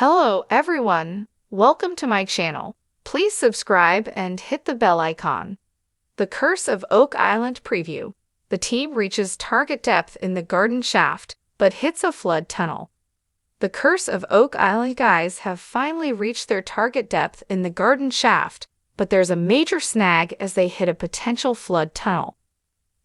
Hello everyone, welcome to my channel. Please subscribe and hit the bell icon. The Curse of Oak Island preview. The team reaches target depth in the garden shaft, but hits a flood tunnel. The Curse of Oak Island guys have finally reached their target depth in the garden shaft, but there's a major snag as they hit a potential flood tunnel.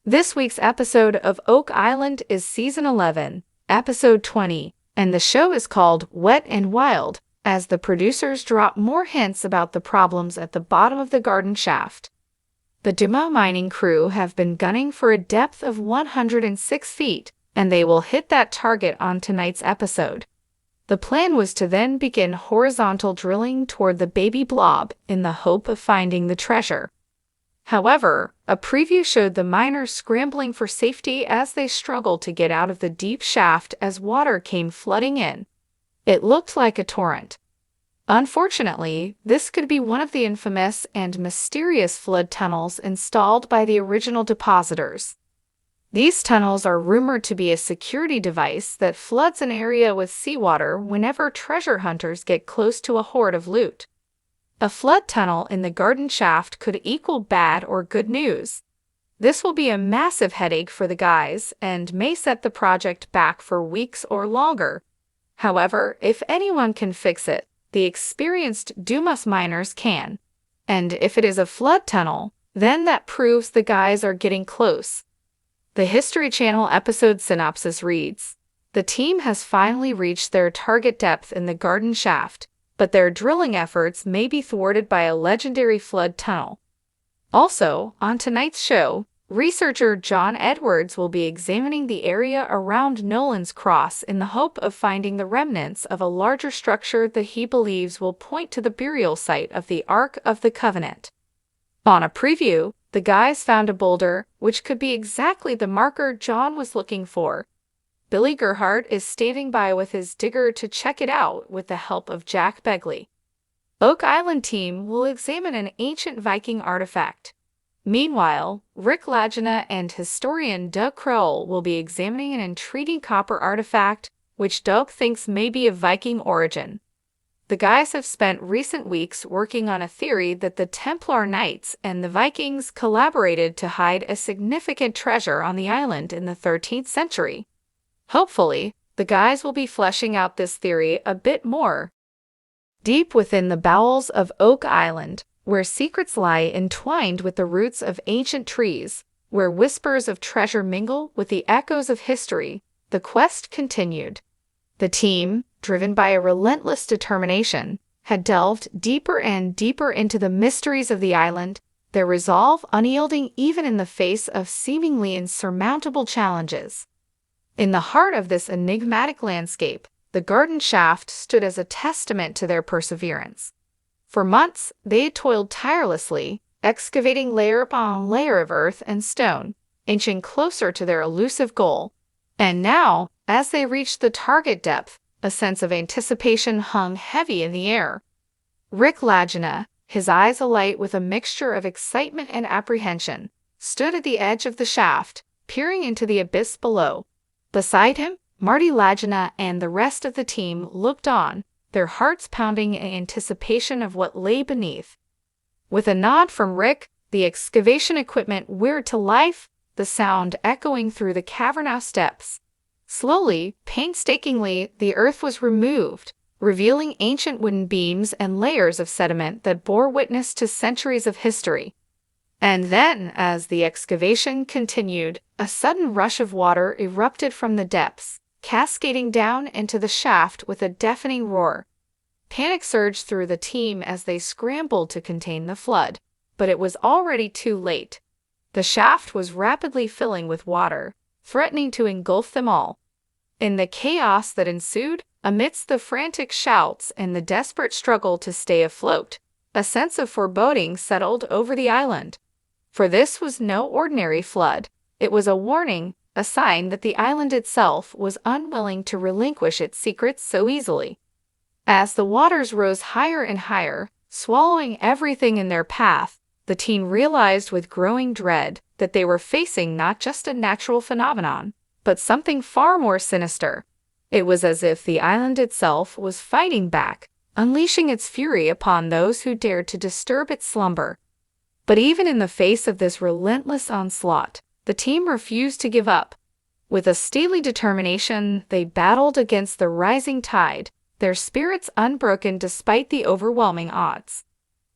This week's episode of Oak Island is Season 11, Episode 20, and the show is called Wet and Wild, as the producers drop more hints about the problems at the bottom of the garden shaft. The Duma mining crew have been gunning for a depth of 106 feet, and they will hit that target on tonight's episode. The plan was to then begin horizontal drilling toward the baby blob in the hope of finding the treasure. However, a preview showed the miners scrambling for safety as they struggled to get out of the deep shaft as water came flooding in. It looked like a torrent. Unfortunately, this could be one of the infamous and mysterious flood tunnels installed by the original depositors. These tunnels are rumored to be a security device that floods an area with seawater whenever treasure hunters get close to a hoard of loot. A flood tunnel in the garden shaft could equal bad or good news. This will be a massive headache for the guys and may set the project back for weeks or longer. However, if anyone can fix it, the experienced Dumas miners can. And if it is a flood tunnel, then that proves the guys are getting close. The History Channel episode synopsis reads, "The team has finally reached their target depth in the garden shaft, but their drilling efforts may be thwarted by a legendary flood tunnel." Also, on tonight's show, researcher John Edwards will be examining the area around Nolan's Cross in the hope of finding the remnants of a larger structure that he believes will point to the burial site of the Ark of the Covenant. On a preview, the guys found a boulder, which could be exactly the marker John was looking for. Billy Gerhardt is standing by with his digger to check it out with the help of Jack Begley. Oak Island team will examine an ancient Viking artifact. Meanwhile, Rick Lagina and historian Doug Crowell will be examining an intriguing copper artifact, which Doug thinks may be of Viking origin. The guys have spent recent weeks working on a theory that the Templar Knights and the Vikings collaborated to hide a significant treasure on the island in the 13th century. Hopefully, the guys will be fleshing out this theory a bit more. Deep within the bowels of Oak Island, where secrets lie entwined with the roots of ancient trees, where whispers of treasure mingle with the echoes of history, the quest continued. The team, driven by a relentless determination, had delved deeper and deeper into the mysteries of the island, their resolve unyielding even in the face of seemingly insurmountable challenges. In the heart of this enigmatic landscape, the garden shaft stood as a testament to their perseverance. For months, they had toiled tirelessly, excavating layer upon layer of earth and stone, inching closer to their elusive goal. And now, as they reached the target depth, a sense of anticipation hung heavy in the air. Rick Lagina, his eyes alight with a mixture of excitement and apprehension, stood at the edge of the shaft, peering into the abyss below. Beside him, Marty Lagina and the rest of the team looked on, their hearts pounding in anticipation of what lay beneath. With a nod from Rick, the excavation equipment whirred to life, the sound echoing through the cavernous depths. Slowly, painstakingly, the earth was removed, revealing ancient wooden beams and layers of sediment that bore witness to centuries of history. And then, as the excavation continued, a sudden rush of water erupted from the depths, cascading down into the shaft with a deafening roar. Panic surged through the team as they scrambled to contain the flood, but it was already too late. The shaft was rapidly filling with water, threatening to engulf them all. In the chaos that ensued, amidst the frantic shouts and the desperate struggle to stay afloat, a sense of foreboding settled over the island. For this was no ordinary flood. It was a warning, a sign that the island itself was unwilling to relinquish its secrets so easily. As the waters rose higher and higher, swallowing everything in their path, the team realized with growing dread that they were facing not just a natural phenomenon, but something far more sinister. It was as if the island itself was fighting back, unleashing its fury upon those who dared to disturb its slumber. But even in the face of this relentless onslaught, the team refused to give up. With a steely determination, they battled against the rising tide, their spirits unbroken despite the overwhelming odds.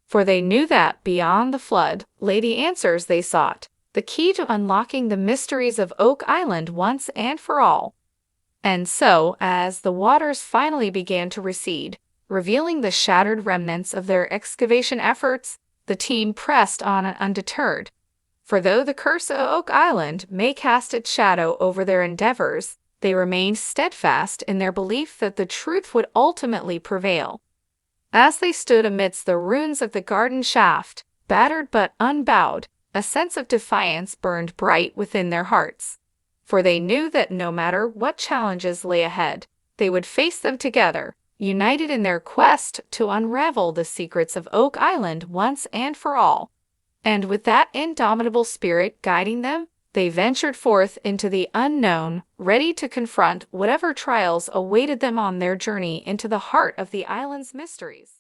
For they knew that, beyond the flood, lay the answers they sought, the key to unlocking the mysteries of Oak Island once and for all. And so, as the waters finally began to recede, revealing the shattered remnants of their excavation efforts, the team pressed on undeterred. For though the curse of Oak Island may cast its shadow over their endeavors, they remained steadfast in their belief that the truth would ultimately prevail. As they stood amidst the ruins of the garden shaft, battered but unbowed, a sense of defiance burned bright within their hearts. For they knew that no matter what challenges lay ahead, they would face them together, united in their quest to unravel the secrets of Oak Island once and for all. And with that indomitable spirit guiding them, they ventured forth into the unknown, ready to confront whatever trials awaited them on their journey into the heart of the island's mysteries.